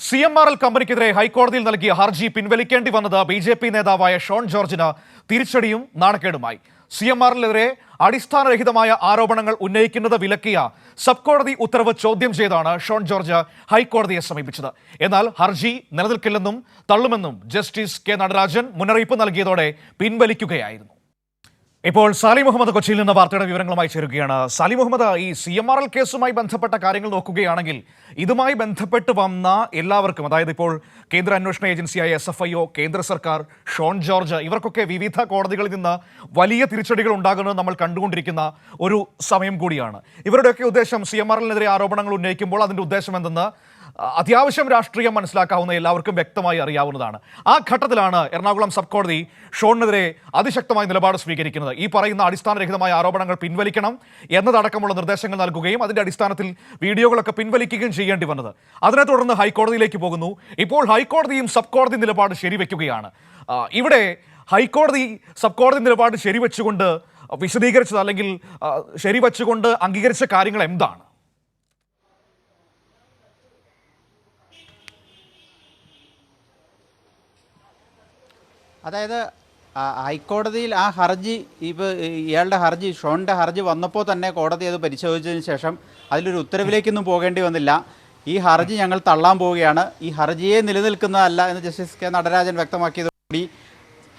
CMRL കമ്പനിക്കെതിരെ ഹൈക്കോടതിയിൽ നൽകിയ ഹർജി പിൻവലിക്കേണ്ടി വന്നത് ബി.ജെ.പി. നേതാവായ ഷോൺ ജോർജിന് തിരിച്ചടിയും നാണക്കേടുമായി. CMRLനെതിരെ അടിസ്ഥാനരഹിതമായ ആരോപണങ്ങൾ ഉന്നയിക്കുന്നത് വിലക്കിയ സബ് കോടതി ഉത്തരവ് ചോദ്യം ചെയ്താണ് ഷോൺ ജോർജ് ഹൈക്കോടതിയെ സമീപിച്ചത്. എന്നാൽ ഹർജി നിലനിൽക്കില്ലെന്നും തള്ളുമെന്നും ജസ്റ്റിസ് കെ നടരാജൻ മുന്നറിയിപ്പ് നൽകിയതോടെ പിൻവലിക്കുകയായിരുന്നു. ഇപ്പോൾ സാലി മുഹമ്മദ് കൊച്ചിയിൽ നിന്ന് വാർത്തയുടെ വിവരങ്ങളുമായി ചേരുകയാണ്. സാലി മുഹമ്മദ്, ഈ CMRL കേസുമായി ബന്ധപ്പെട്ട കാര്യങ്ങൾ നോക്കുകയാണെങ്കിൽ ഇതുമായി ബന്ധപ്പെട്ട് വന്ന എല്ലാവർക്കും, അതായത് ഇപ്പോൾ കേന്ദ്ര അന്വേഷണ ഏജൻസിയായ SFIO, കേന്ദ്ര സർക്കാർ, ഷോൺ ജോർജ്, ഇവർക്കൊക്കെ വിവിധ കോടതികളിൽ നിന്ന് വലിയ തിരിച്ചടികൾ ഉണ്ടാകുന്നത് നമ്മൾ കണ്ടുകൊണ്ടിരിക്കുന്ന ഒരു സമയം കൂടിയാണ്. ഇവരുടെയൊക്കെ ഉദ്ദേശം CMRLനെതിരെ ആരോപണങ്ങൾ ഉന്നയിക്കുമ്പോൾ അതിൻ്റെ ഉദ്ദേശം എന്തെന്ന് അത്യാവശ്യം രാഷ്ട്രീയം മനസ്സിലാക്കാവുന്ന എല്ലാവർക്കും വ്യക്തമായി അറിയാവുന്നതാണ്. ആ ഘട്ടത്തിലാണ് എറണാകുളം സബ് കോടതി ഷോണിനെതിരെ അതിശക്തമായ നിലപാട് സ്വീകരിക്കുന്നത്. ഈ പറയുന്ന അടിസ്ഥാനരഹിതമായ ആരോപണങ്ങൾ പിൻവലിക്കണം എന്നതടക്കമുള്ള നിർദ്ദേശങ്ങൾ നൽകുകയും അതിൻ്റെ അടിസ്ഥാനത്തിൽ വീഡിയോകളൊക്കെ പിൻവലിക്കുകയും ചെയ്യേണ്ടി വന്നത്. അതിനെ തുടർന്ന് ഹൈക്കോടതിയിലേക്ക് പോകുന്നു. ഇപ്പോൾ ഹൈക്കോടതിയും സബ് കോടതി നിലപാട് ശരിവെക്കുകയാണ്. ഇവിടെ ഹൈക്കോടതി സബ് കോടതി നിലപാട് ശരിവെച്ചുകൊണ്ട് വിശദീകരിച്ചത് അല്ലെങ്കിൽ ശരിവെച്ചുകൊണ്ട് അംഗീകരിച്ച കാര്യങ്ങൾ എന്താണ്? അതായത് ഹൈക്കോടതിയിൽ ആ ഹർജി, ഇപ്പോൾ ഇയാളുടെ ഹർജി, ഷോണിൻ്റെ ഹർജി വന്നപ്പോൾ തന്നെ കോടതി അത് പരിശോധിച്ചതിന് ശേഷം അതിലൊരു ഉത്തരവിലേക്കൊന്നും പോകേണ്ടി വന്നില്ല. ഈ ഹർജി ഞങ്ങൾ തള്ളാൻ പോവുകയാണ്, ഈ ഹർജിയെ നിലനിൽക്കുന്നതല്ല എന്ന് ജസ്റ്റിസ് കെ നടരാജൻ വ്യക്തമാക്കിയതോടുകൂടി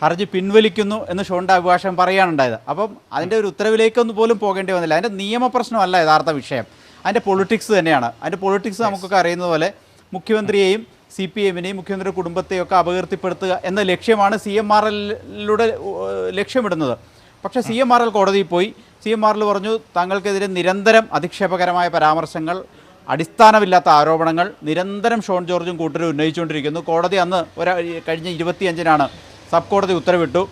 ഹർജി പിൻവലിക്കുന്നു എന്ന് ഷോണിൻ്റെ അഭിഭാഷകൻ പറയാനുണ്ടായത്. അപ്പം അതിൻ്റെ ഒരു ഉത്തരവിലേക്കൊന്നും പോലും പോകേണ്ടി വന്നില്ല. അതിൻ്റെ നിയമപ്രശ്നമല്ല യഥാർത്ഥ വിഷയം, അതിൻ്റെ പൊളിറ്റിക്സ് തന്നെയാണ്. അതിൻ്റെ പൊളിറ്റിക്സ് നമുക്കൊക്കെ അറിയുന്നത് പോലെ മുഖ്യമന്ത്രിയെയും CPMനെയും മുഖ്യമന്ത്രിയുടെ കുടുംബത്തെയും ഒക്കെ അപകീർത്തിപ്പെടുത്തുക എന്ന ലക്ഷ്യമാണ് CMRLലൂടെ ലക്ഷ്യമിടുന്നത്. പക്ഷേ CMRL കോടതിയിൽ പോയി CMRL പറഞ്ഞു തങ്ങൾക്കെതിരെ നിരന്തരം അധിക്ഷേപകരമായ പരാമർശങ്ങൾ, അടിസ്ഥാനമില്ലാത്ത ആരോപണങ്ങൾ നിരന്തരം ഷോൺ ജോർജും കൂട്ടരും ഉന്നയിച്ചുകൊണ്ടിരിക്കുന്നു. കോടതി അന്ന് കഴിഞ്ഞ 25-നാണ് സബ് കോടതി ഉത്തരവിട്ടു,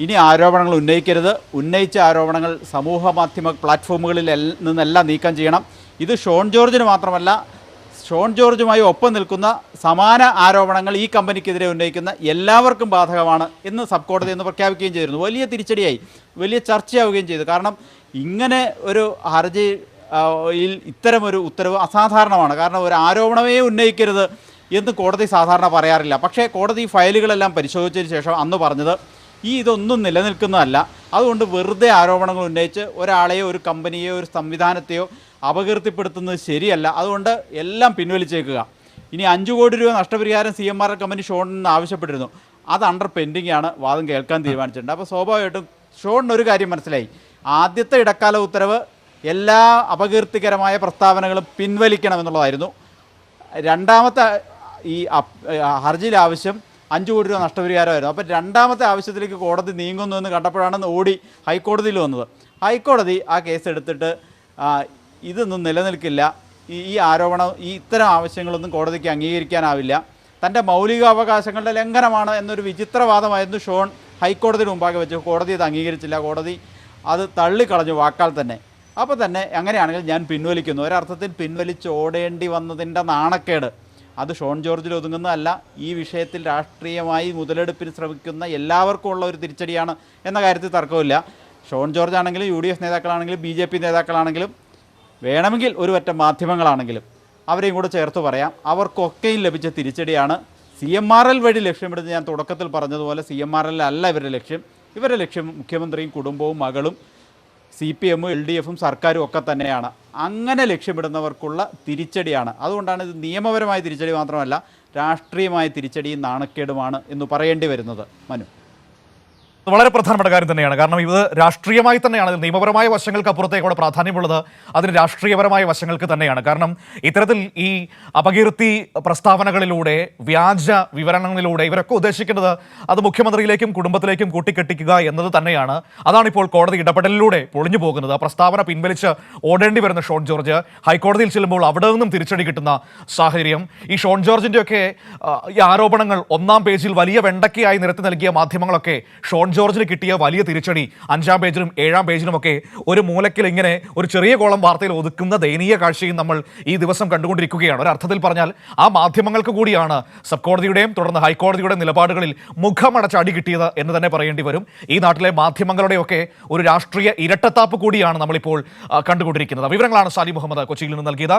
ഇനി ആരോപണങ്ങൾ ഉന്നയിക്കരുത്, ഉന്നയിച്ച ആരോപണങ്ങൾ സമൂഹ മാധ്യമ പ്ലാറ്റ്ഫോമുകളിൽ നിന്നെല്ലാം നീക്കം ചെയ്യണം. ഇത് ഷോൺ ജോർജിന് മാത്രമല്ല, ഷോൺ ജോർജുമായി ഒപ്പം നിൽക്കുന്ന സമാന ആരോപണങ്ങൾ ഈ കമ്പനിക്കെതിരെ ഉന്നയിക്കുന്ന എല്ലാവർക്കും ബാധകമാണ് എന്ന് സബ് കോടതി എന്ന് പ്രഖ്യാപിക്കുകയും ചെയ്തിരുന്നു. വലിയ തിരിച്ചടിയായി, വലിയ ചർച്ചയാവുകയും ചെയ്തു. കാരണം ഇങ്ങനെ ഒരു ഹർജിയിൽ ഇത്തരമൊരു ഉത്തരവ് അസാധാരണമാണ്. കാരണം ഒരു ആരോപണമേ ഉന്നയിക്കരുത് എന്ന് കോടതി സാധാരണ പറയാറില്ല. പക്ഷേ കോടതി ഫയലുകളെല്ലാം പരിശോധിച്ചതിന് ശേഷം അന്ന് പറഞ്ഞത് ഇതൊന്നും നിലനിൽക്കുന്നതല്ല, അതുകൊണ്ട് വെറുതെ ആരോപണങ്ങൾ ഉന്നയിച്ച് ഒരാളെയോ ഒരു കമ്പനിയെയോ ഒരു സംവിധാനത്തെയോ അപകീർത്തിപ്പെടുത്തുന്നത് ശരിയല്ല, അതുകൊണ്ട് എല്ലാം പിൻവലിച്ചേക്കുക. ഇനി 5 കോടി രൂപ നഷ്ടപരിഹാരം CMRL കമ്പനി ഷോണിൽ നിന്ന് ആവശ്യപ്പെട്ടിരുന്നു, അത് അണ്ടർ പെൻഡിംഗ് ആണ്, വാദം കേൾക്കാൻ തീരുമാനിച്ചിട്ടുണ്ട്. അപ്പോൾ സ്വാഭാവികമായിട്ടും ഷോണിന് ഒരു കാര്യം മനസ്സിലായി, ആദ്യത്തെ ഇടക്കാല ഉത്തരവ് എല്ലാ അപകീർത്തികരമായ പ്രസ്താവനകളും പിൻവലിക്കണമെന്നുള്ളതായിരുന്നു. രണ്ടാമത്തെ ഈ ഹർജിയിലെ ആവശ്യം 5 കോടി രൂപ നഷ്ടപരിഹാരമായിരുന്നു. അപ്പോൾ രണ്ടാമത്തെ ആവശ്യത്തിലേക്ക് കോടതി നീങ്ങുന്നു എന്ന് കണ്ടപ്പോഴാണ് ഓടി ഹൈക്കോടതിയിൽ വന്നത്. ഹൈക്കോടതി ആ കേസ് എടുത്തിട്ട് ഇതൊന്നും നിലനിൽക്കില്ല, ഈ ആരോപണം, ഇത്തരം ആവശ്യങ്ങളൊന്നും കോടതിക്ക് അംഗീകരിക്കാനാവില്ല, തൻ്റെ മൗലികാവകാശങ്ങളുടെ ലംഘനമാണ് എന്നൊരു വിചിത്രവാദമായിരുന്നു ഷോൺ ഹൈക്കോടതിയുടെ മുമ്പാകെ വെച്ച്. കോടതി അത് അംഗീകരിച്ചില്ല, കോടതി അത് തള്ളിക്കളഞ്ഞു വാക്കാൽ തന്നെ. അപ്പോൾ തന്നെ അങ്ങനെയാണെങ്കിൽ ഞാൻ പിൻവലിക്കുന്നു, ഒരർത്ഥത്തിൽ പിൻവലിച്ചോടേണ്ടി വന്നതിൻ്റെ നാണക്കേട് അത് ഷോൺ ജോർജിൽ ഒതുങ്ങുന്നതല്ല, ഈ വിഷയത്തിൽ രാഷ്ട്രീയമായി മുതലെടുപ്പിന് ശ്രമിക്കുന്ന എല്ലാവർക്കും ഉള്ള ഒരു തിരിച്ചടിയാണ് എന്ന കാര്യത്തിൽ തർക്കമില്ല. ഷോൺ ജോർജ് ആണെങ്കിലും UDF നേതാക്കളാണെങ്കിലും BJP നേതാക്കളാണെങ്കിലും വേണമെങ്കിൽ ഒരു പറ്റം മാധ്യമങ്ങളാണെങ്കിലും അവരെയും കൂടെ ചേർത്ത് പറയാം, അവർക്കൊക്കെയും ലഭിച്ച തിരിച്ചടിയാണ്. CMRL വഴി ലക്ഷ്യമിടുന്നത് ഞാൻ തുടക്കത്തിൽ പറഞ്ഞതുപോലെ CMRL അല്ല ഇവരുടെ ലക്ഷ്യം. ഇവരുടെ ലക്ഷ്യം മുഖ്യമന്ത്രിയും കുടുംബവും മകളും CPM, LDF സർക്കാരും ഒക്കെ തന്നെയാണ്. അങ്ങനെ ലക്ഷ്യമിടുന്നവർക്കുള്ള തിരിച്ചടിയാണ്. അതുകൊണ്ടാണ് ഇത് നിയമപരമായ തിരിച്ചടി മാത്രമല്ല, രാഷ്ട്രീയമായ തിരിച്ചടിയും നാണക്കേടുമാണ് എന്ന് പറയേണ്ടി വരുന്നത്. മനു, വളരെ പ്രധാനപ്പെട്ട കാര്യം തന്നെയാണ്. കാരണം ഇത് രാഷ്ട്രീയമായി തന്നെയാണ്, നിയമപരമായ വശങ്ങൾക്ക് അപ്പുറത്തേക്കൂടെ പ്രാധാന്യമുള്ളത് അതിന് രാഷ്ട്രീയപരമായ വശങ്ങൾക്ക് തന്നെയാണ്. കാരണം ഇത്തരത്തിൽ ഈ അപകീർത്തി പ്രസ്താവനകളിലൂടെ, വ്യാജ വിവരണങ്ങളിലൂടെ ഇവരൊക്കെ ഉദ്ദേശിക്കുന്നത് അത് മുഖ്യമന്ത്രിയിലേക്കും കുടുംബത്തിലേക്കും കൂട്ടിക്കെട്ടിക്കുക എന്നത് തന്നെയാണ്. അതാണിപ്പോൾ കോടതി ഇടപെടലിലൂടെ പൊളിഞ്ഞു പോകുന്നത്. ആ പ്രസ്താവന പിൻവലിച്ച് ഓടേണ്ടി വരുന്ന ഷോൺ ജോർജ് ഹൈക്കോടതിയിൽ ചെല്ലുമ്പോൾ അവിടെ നിന്നും തിരിച്ചടി കിട്ടുന്ന സാഹചര്യം. ഈ ഷോൺ ജോർജിൻ്റെയൊക്കെ ഈ ആരോപണങ്ങൾ 1-ാം പേജിൽ വലിയ വെണ്ടക്കയായി നിരത്തി നൽകിയ മാധ്യമങ്ങളൊക്കെ ഷോൺ ജോർജിന് കിട്ടിയ വലിയ തിരിച്ചടി 5-ാം പേജിലും 7-ാം പേജിലുമൊക്കെ ഒരു മൂലക്കിൽ ഇങ്ങനെ ഒരു ചെറിയ കോളം വാർത്തയിൽ ഒതുക്കുന്ന ദയനീയ കാഴ്ചയും നമ്മൾ ഈ ദിവസം കണ്ടുകൊണ്ടിരിക്കുകയാണ്. ഒരർത്ഥത്തിൽ പറഞ്ഞാൽ ആ മാധ്യമങ്ങൾക്ക് കൂടിയാണ് സബ് കോടതിയുടെയും തുടർന്ന് ഹൈക്കോടതിയുടെയും നിലപാടുകളിൽ മുഖമടച്ച് അടി കിട്ടിയത് എന്ന് തന്നെ പറയേണ്ടി വരും. ഈ നാട്ടിലെ മാധ്യമങ്ങളുടെയൊക്കെ ഒരു രാഷ്ട്രീയ ഇരട്ടത്താപ്പ് കൂടിയാണ് നമ്മളിപ്പോൾ കണ്ടുകൊണ്ടിരിക്കുന്നത്. വിവരങ്ങളാണ് സാലി മുഹമ്മദ് കൊച്ചിയിൽ നിന്ന് നൽകിയത്.